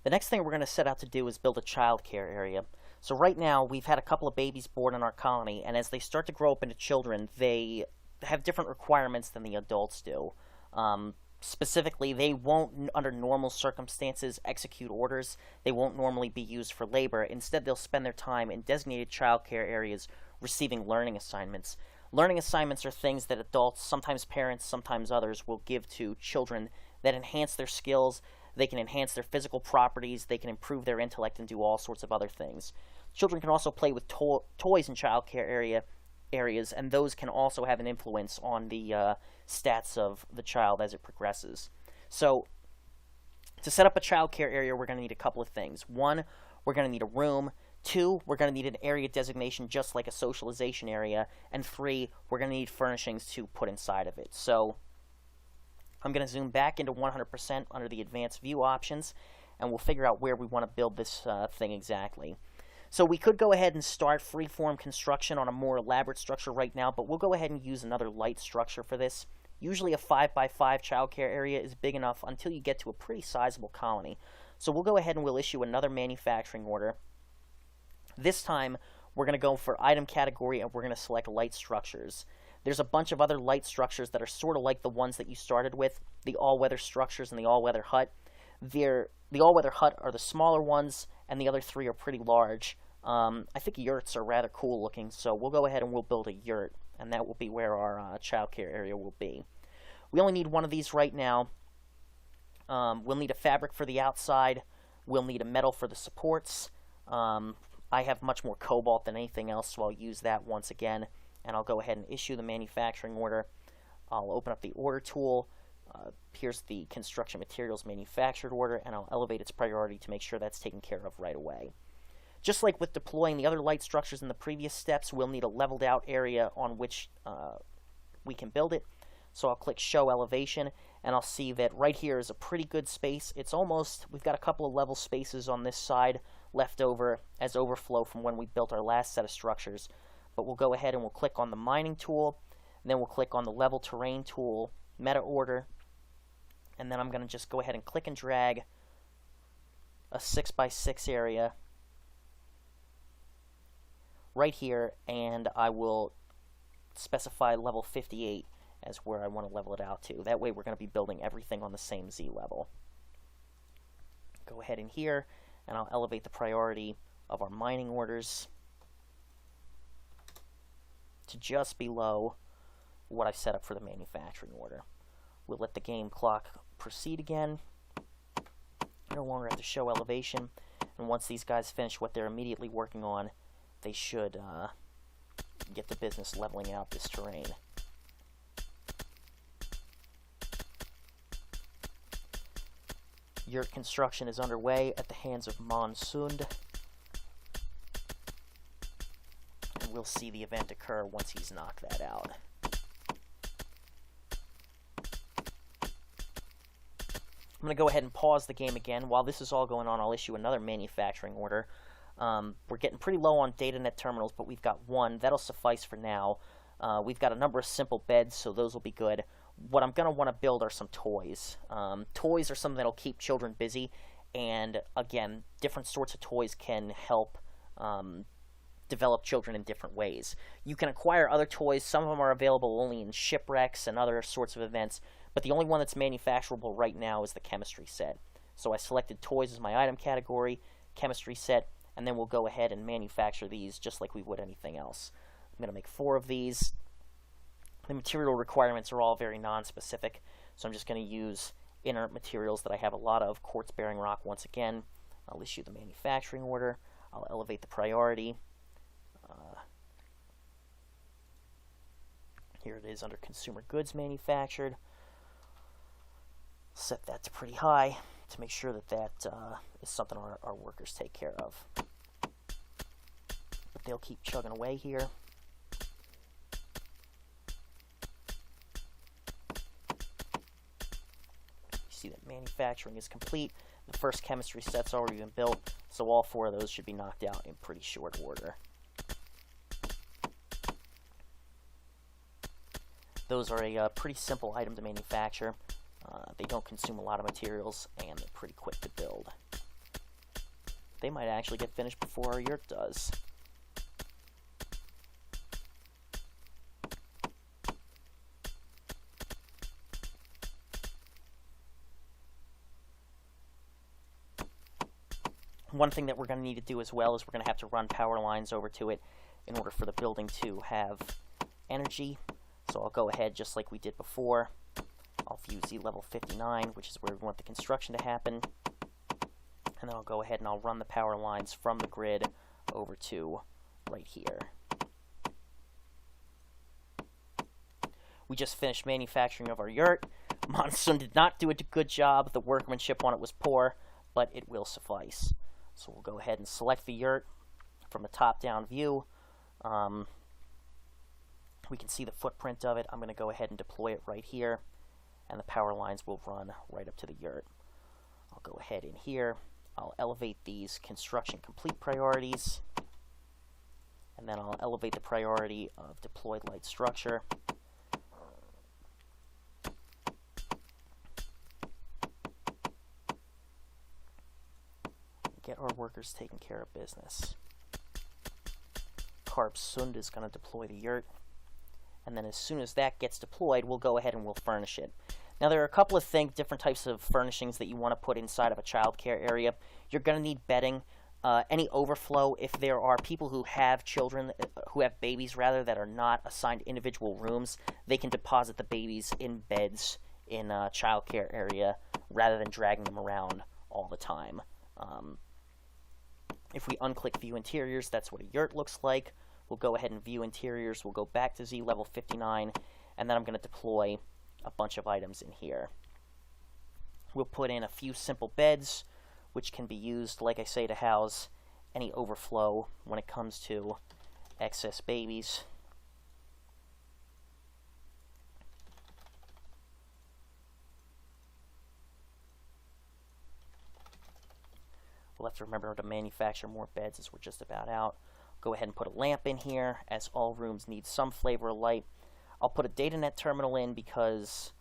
The next thing we're going to set out to do is build a child care area. So right now, we've had a couple of babies born in our colony, and as they start to grow up into children, they have different requirements than the adults do. Specifically, they won't, under normal circumstances, execute orders. They won't normally be used for labor. Instead, they'll spend their time in designated child care areas receiving learning assignments. Learning assignments are things that adults, sometimes parents, sometimes others, will give to children that enhance their skills. They can enhance their physical properties, they can improve their intellect, and do all sorts of other things. Children can also play with toys in child care areas, and those can also have an influence on the stats of the child as it progresses. So, to set up a child care area, we're going to need a couple of things. One, we're going to need a room. Two, we're going to need an area designation just like a socialization area. And three, we're going to need furnishings to put inside of it. So, I'm going to zoom back into 100% under the advanced view options, and we'll figure out where we want to build this thing exactly. So we could go ahead and start freeform construction on a more elaborate structure right now, but we'll go ahead and use another light structure for this. Usually a 5x5 childcare area is big enough until you get to a pretty sizable colony. So we'll go ahead and we'll issue another manufacturing order. This time, we're going to go for item category, and we're going to select light structures. There's a bunch of other light structures that are sort of like the ones that you started with, the all-weather structures and the all-weather hut. The all-weather hut are the smaller ones, and the other three are pretty large. I think yurts are rather cool looking, so we'll go ahead and we'll build a yurt, and that will be where our childcare area will be. We only need one of these right now. We'll need a fabric for the outside. We'll need a metal for the supports. I have much more cobalt than anything else, so I'll use that once again, and I'll go ahead and issue the manufacturing order. I'll open up the order tool. Here's the construction materials manufactured order, and I'll elevate its priority to make sure that's taken care of right away. Just like with deploying the other light structures in the previous steps, we'll need a leveled out area on which we can build it. So I'll click Show Elevation, and I'll see that right here is a pretty good space. It's almost, we've got a couple of level spaces on this side left over as overflow from when we built our last set of structures. But we'll go ahead and we'll click on the Mining tool, and then we'll click on the Level Terrain tool, Meta Order, and then I'm going to just go ahead and click and drag a 6x6 area right here, and I will specify level 58 as where I want to level it out to. That way we're going to be building everything on the same Z level. Go ahead in here, and I'll elevate the priority of our mining orders to just below what I've set up for the manufacturing order. We'll let the game clock proceed again. No longer have to show elevation, and once these guys finish what they're immediately working on, they should get the business leveling out this terrain. Yurt construction is underway at the hands of Monsund, and we'll see the event occur once he's knocked that out. I'm going to go ahead and pause the game again. While this is all going on, I'll issue another manufacturing order. We're getting pretty low on DataNet terminals, but we've got one. That'll suffice for now. We've got a number of simple beds, so those will be good. What I'm going to want to build are some toys. Toys are something that'll keep children busy, and again, different sorts of toys can help develop children in different ways. You can acquire other toys. Some of them are available only in shipwrecks and other sorts of events, but the only one that's manufacturable right now is the chemistry set. So I selected toys as my item category, chemistry set, and then we'll go ahead and manufacture these just like we would anything else. I'm going to make 4 of these. The material requirements are all very non-specific, so I'm just going to use inert materials that I have a lot of. Quartz-bearing rock once again. I'll issue the manufacturing order. I'll elevate the priority. Here it is under consumer goods manufactured. Set that to pretty high to make sure that that is something our workers take care of. But they'll keep chugging away here. You see that manufacturing is complete. The first chemistry set's already been built, so all 4 of those should be knocked out in pretty short order. Those are a pretty simple item to manufacture. They don't consume a lot of materials, and they're pretty quick to build. they might actually get finished before our yurt does. One thing that we're going to need to do as well is we're going to have to run power lines over to it in order for the building to have energy. So I'll go ahead just like we did before. I'll view Z level 59, which is where we want the construction to happen. And then I'll go ahead and I'll run the power lines from the grid over to right here. We just finished manufacturing of our yurt. Monsoon did not do a good job. The workmanship on it was poor, but it will suffice. So we'll go ahead and select the yurt from a top-down view. We can see the footprint of it. I'm going to go ahead and deploy it right here, and the power lines will run right up to the yurt. I'll go ahead in here. I'll elevate these construction complete priorities, and then I'll elevate the priority of deployed light structure. Get our workers taking care of business. Carp Sund is going to deploy the yurt, and then as soon as that gets deployed, we'll go ahead and we'll furnish it. Now, there are a couple of different types of furnishings that you want to put inside of a child care area. You're going to need bedding. Any overflow, if there are people who have children, who have babies rather, that are not assigned individual rooms, they can deposit the babies in beds in a child care area rather than dragging them around all the time. If we unclick View Interiors, that's what a yurt looks like. We'll go ahead and View Interiors. We'll go back to Z level 59, and then I'm going to deploy a bunch of items in here. We'll put in a few simple beds, which can be used, like I say, to house any overflow when it comes to excess babies. We'll have to remember to manufacture more beds as we're just about out. Go ahead and put a lamp in here, as all rooms need some flavor of light. I'll put a DataNet terminal in because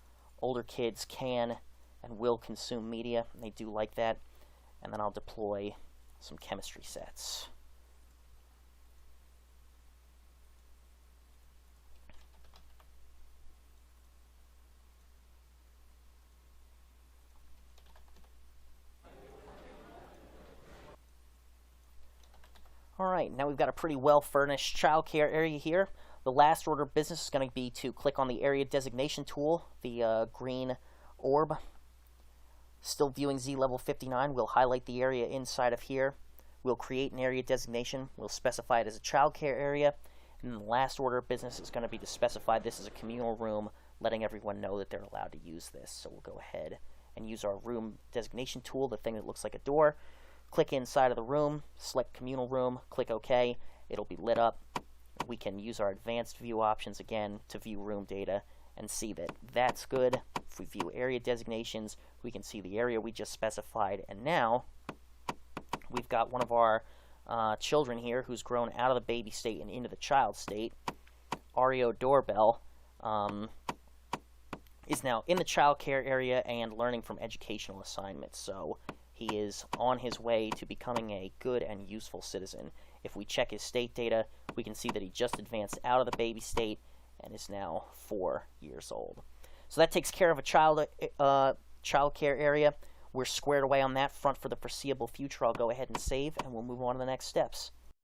older kids can and will consume media, and they do like that. And then I'll deploy some chemistry sets. Alright, now we've got a pretty well-furnished childcare area here. The last order of business is going to be to click on the area designation tool, the green orb. Still viewing Z level 59, we'll highlight the area inside of here. We'll create an area designation. We'll specify it as a childcare area. And then the last order of business is going to be to specify this as a communal room, letting everyone know that they're allowed to use this. So we'll go ahead and use our room designation tool, the thing that looks like a door. Click inside of the room, select communal room, click OK. It'll be lit up. We can use our advanced view options again to view room data and see that that's good. If we view area designations, we can see the area we just specified. And now we've got one of our children here who's grown out of the baby state and into the child state. Ario Doorbell is now in the child care area and learning from educational assignments. So he is on his way to becoming a good and useful citizen. If we check his state data, we can see that he just advanced out of the baby state and is now 4 years old. So that takes care of a child care area. We're squared away on that front for the foreseeable future. I'll go ahead and save, and we'll move on to the next steps.